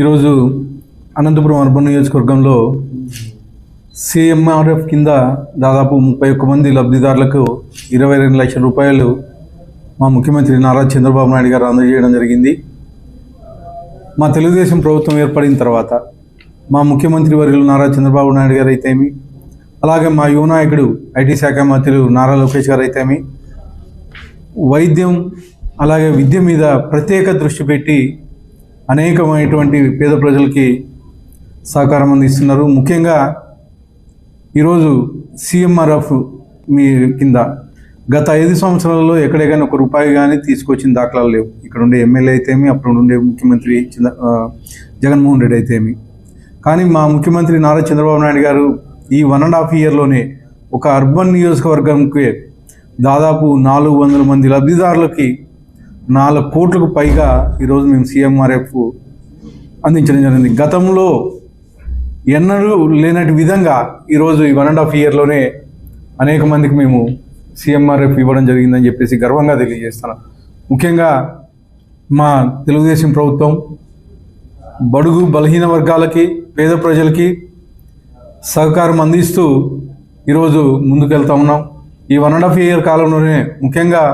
ఈరోజు అనంతపురం అర్బన్ నియోజకవర్గంలో సిఎంఆర్ఎఫ్ కింద దాదాపు 31 మంది లబ్ధిదారులకు 22 లక్షల రూపాయలు మా ముఖ్యమంత్రి నారా చంద్రబాబు నాయుడు గారు అందజేయడం జరిగింది. మా తెలుగుదేశం ప్రభుత్వం ఏర్పడిన తర్వాత మా ముఖ్యమంత్రి వర్యులు నారా చంద్రబాబు నాయుడు గారు అయితేమి, అలాగే మా యువ నాయకుడు ఐటీ శాఖ మంత్రులు నారా లోకేష్ గారు అయితేమి వైద్యం అలాగే విద్య మీద ప్రత్యేక దృష్టి పెట్టి అనేకమైనటువంటి పేద ప్రజలకి సహకారం అందిస్తున్నారు. ముఖ్యంగా ఈరోజు సిఎంఆర్ఎఫ్ మీ కింద గత 5 సంవత్సరాలలో ఎక్కడైనా ఒక రూపాయి కానీ తీసుకొచ్చిన దాఖలాలు లేవు. ఇక్కడ ఉండే ఎమ్మెల్యే అయితేమి, అప్పుడు ఉండే ముఖ్యమంత్రి జగన్మోహన్ రెడ్డి అయితేమి. కానీ మా ముఖ్యమంత్రి నారా చంద్రబాబు నాయుడు గారు ఈ 1.5 ఇయర్లోనే ఒక అర్బన్ నియోజకవర్గంకి దాదాపు 400 మంది లబ్ధిదారులకి 4 కోట్లకు పైగా ఈరోజు మేము సిఎంఆర్ఎఫ్ అందించడం జరిగింది. గతంలో ఎన్నడూ లేనటి విధంగా ఈరోజు ఈ 1.5 ఇయర్లోనే అనేక మందికి మేము సిఎంఆర్ఎఫ్ ఇవ్వడం జరిగిందని చెప్పేసి గర్వంగా తెలియజేస్తున్నాం. ముఖ్యంగా మా తెలుగుదేశం ప్రభుత్వం బడుగు బలహీన వర్గాలకి, పేద ప్రజలకి సహకారం అందిస్తూ ఈరోజు ముందుకెళ్తా ఉన్నాం. ఈ 1.5 ఇయర్ కాలంలోనే ముఖ్యంగా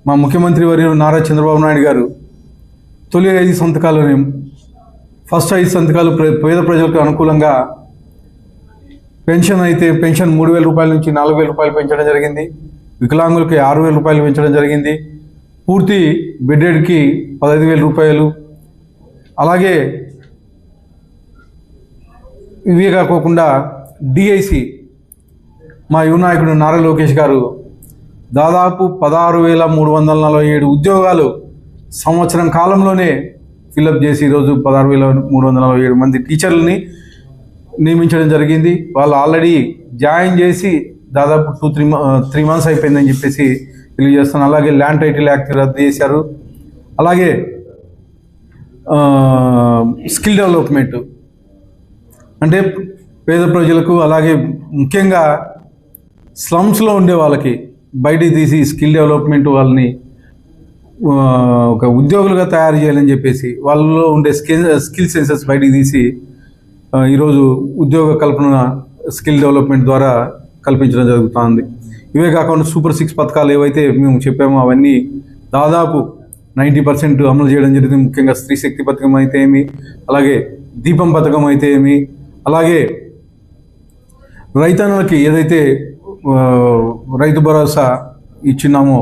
మా ముఖ్యమంత్రి వర్యులు నారా చంద్రబాబు నాయుడు గారు తొలి 5 సంతకాలని, ఫస్ట్ 5 సంతకాలు పేద ప్రజలకు అనుకూలంగా పెన్షన్ అయితే పెన్షన్ 3,000 రూపాయల నుంచి 4,000 రూపాయలు పెంచడం జరిగింది. వికలాంగులకి 6,000 రూపాయలు పెంచడం జరిగింది. పూర్తి బెడ్డెడ్కి 15,000 రూపాయలు. అలాగే ఇవే కాకుండా డిఐసి మా యువ నాయకుడు నారా లోకేష్ గారు దాదాపు 16,347 ఉద్యోగాలు సంవత్సరం కాలంలోనే ఫిలప్ చేసి ఈరోజు 16,347 మంది టీచర్లని నియమించడం జరిగింది. వాళ్ళు ఆల్రెడీ జాయిన్ చేసి దాదాపు 3 మంత్స్ అయిపోయిందని చెప్పేసి తెలియజేస్తాను. అలాగే ల్యాండ్ టైటిల్ యాక్ట్ రద్దు చేశారు. అలాగే స్కిల్ డెవలప్మెంట్ అంటే పేద ప్రజలకు, అలాగే ముఖ్యంగా స్లమ్స్లో ఉండే వాళ్ళకి బయటికి తీసి స్కిల్ డెవలప్మెంట్ వాళ్ళని ఒక ఉద్యోగులుగా తయారు చేయాలని చెప్పేసి వాళ్ళలో ఉండే స్కిల్ సెన్సెస్ బయటికి తీసి ఈరోజు ఉద్యోగ కల్పన స్కిల్ డెవలప్మెంట్ ద్వారా కల్పించడం జరుగుతుంది. ఇవే కాకుండా సూపర్ 6 పథకాలు ఏవైతే మేము చెప్పామో అవన్నీ దాదాపు 90% అమలు చేయడం జరిగింది. ముఖ్యంగా స్త్రీ శక్తి పథకం అయితే ఏమి, అలాగే దీపం పథకం అయితే ఏమి, అలాగే రైతన్నలకి ఏదైతే రైతు భరోసా ఇచ్చినామో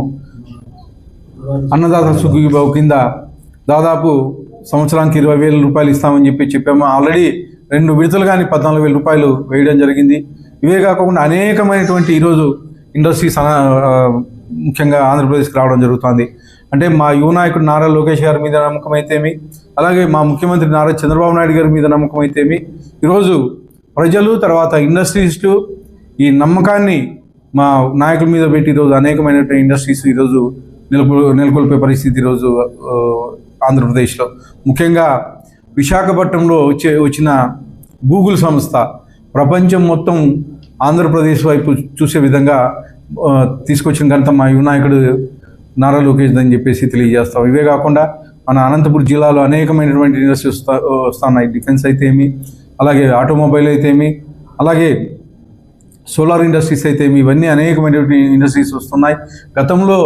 అన్నదాత సుఖీభావ కింద దాదాపు సంవత్సరానికి 20,000 రూపాయలు ఇస్తామని చెప్పాము. ఆల్రెడీ 2 విడతలు కానీ 14,000 రూపాయలు వేయడం జరిగింది. ఇవే కాకుండా అనేకమైనటువంటి ఈరోజు ఇండస్ట్రీస్ ముఖ్యంగా ఆంధ్రప్రదేశ్కి రావడం జరుగుతుంది. అంటే మా యువ నాయకుడు నారా లోకేష్ గారి మీద నమ్మకం అయితేమి, అలాగే మా ముఖ్యమంత్రి నారా చంద్రబాబు నాయుడు గారి మీద నమ్మకం అయితేమి, ఈరోజు ప్రజలు తర్వాత ఇండస్ట్రీస్లు ఈ నమ్మకాన్ని మా నాయకుల మీద పెట్టి ఈరోజు అనేకమైనటువంటి ఇండస్ట్రీస్ ఈరోజు నెలకొల్పే పరిస్థితి ఈరోజు ఆంధ్రప్రదేశ్లో. ముఖ్యంగా విశాఖపట్నంలో వచ్చిన గూగుల్ సంస్థ ప్రపంచం మొత్తం ఆంధ్రప్రదేశ్ వైపు చూసే విధంగా తీసుకొచ్చిన ఘనత మా యువ నాయకుడు నారా లోకేష్ అని చెప్పేసి తెలియజేస్తాం. ఇవే కాకుండా మన అనంతపురం జిల్లాలో అనేకమైనటువంటి ఇండస్ట్రీస్ వస్తున్నాయి. డిఫెన్స్ అయితే ఏమి, అలాగే ఆటోమొబైల్ అయితే ఏమి, అలాగే సోలార్ ఇండస్ట్రీస్ అయితే ఏమి, ఇవన్నీ అనేకమైనటువంటి ఇండస్ట్రీస్ వస్తున్నాయి. గతంలో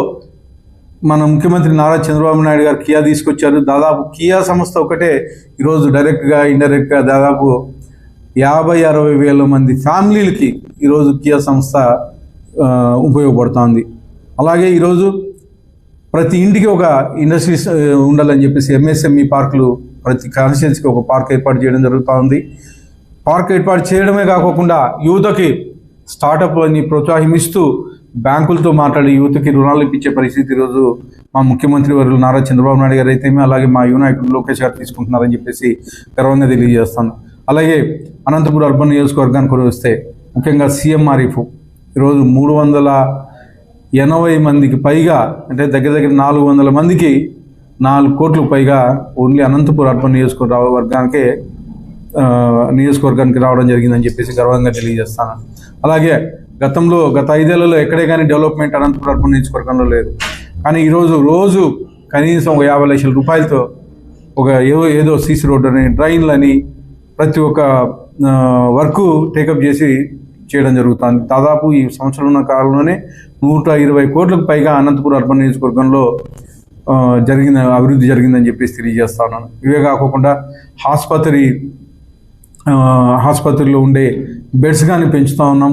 మన ముఖ్యమంత్రి నారా చంద్రబాబు నాయుడు గారు కియా తీసుకొచ్చారు. దాదాపు కియా సంస్థ ఒకటే ఈరోజు డైరెక్ట్గా ఇండైరెక్ట్గా దాదాపు 50-60 వేల మంది ఫ్యామిలీలకి ఈరోజు కియా సంస్థ ఉపయోగపడుతుంది. అలాగే ఈరోజు ప్రతి ఇంటికి ఒక ఇండస్ట్రీస్ ఉండాలని చెప్పేసి ఎంఎస్ఎంఈ పార్కులు ప్రతి కాన్స్టిట్యున్సీకి ఒక పార్క్ ఏర్పాటు చేయడం జరుగుతుంది. పార్క్ ఏర్పాటు చేయడమే కాకుండా యువతకి స్టార్టప్ అని ప్రోత్సహిస్తూ బ్యాంకులతో మాట్లాడి యువతకి రుణాలు ఇప్పించే పరిస్థితి ఈరోజు మా ముఖ్యమంత్రి వర్యులు నారా చంద్రబాబు నాయుడు గారు అయితేమి, అలాగే మా యువ నాయకుడు లోకేష్ గారు తీసుకుంటున్నారని చెప్పేసి గర్వంగా తెలియజేస్తాను. అలాగే అనంతపురం అర్బన్ నియోజకవర్గానికి వస్తే ముఖ్యంగా సిఎంఆర్ఎఫ్ ఈరోజు 380 మందికి పైగా, అంటే దగ్గర 400 మందికి 4 కోట్లకు పైగా ఓన్లీ అనంతపురం అర్బన్ నియోజకవర్గానికి రావడం జరిగిందని చెప్పేసి గర్వంగా తెలియజేస్తాను. అలాగే గత 5 ఏళ్లలో ఎక్కడే కానీ డెవలప్మెంట్ అనంతపురం అర్బన్ నియోజకవర్గంలో లేదు. కానీ ఈరోజు కనీసం 50 లక్షల రూపాయలతో ఒక ఏదో సీసీ రోడ్డు అని, డ్రైన్లని ప్రతి ఒక్క వర్క్ టేకప్ చేసి చేయడం జరుగుతుంది. దాదాపు ఈ సంవత్సరం ఉన్న కాలంలోనే 120 కోట్లకు పైగా అనంతపురం అర్బన్ నియోజకవర్గంలో అభివృద్ధి జరిగిందని చెప్పేసి తెలియజేస్తా ఉన్నాను. ఇవే కాకుండా ఆసుపత్రిలో ఉండే బెడ్స్ కానీ పెంచుతూ ఉన్నాం.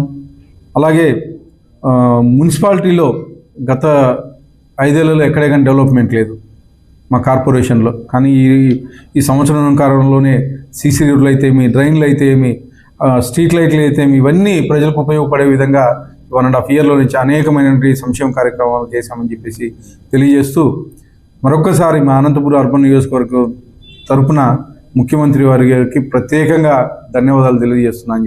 అలాగే మున్సిపాలిటీలో గత 5 ఏళ్లలో ఎక్కడే కానీ డెవలప్మెంట్ లేదు మా కార్పొరేషన్లో. కానీ ఈ సంవత్సరం కాలంలోనే సీసీ రోడ్లు అయితే ఏమి, డ్రైన్లు అయితే ఏమి, స్ట్రీట్ లైట్లు అయితే ఏమి, ఇవన్నీ ప్రజలకు ఉపయోగపడే విధంగా 1.5 ఇయర్లో నుంచి అనేకమైనటువంటి సంక్షేమ కార్యక్రమాలు చేశామని చెప్పేసి తెలియజేస్తూ మరొక్కసారి మా అనంతపురం అర్బన్ నియోజకవర్గం తరపున ముఖ్యమంత్రి వారికి ప్రత్యేకంగా ధన్యవాదాలు తెలియజేస్తున్నాను.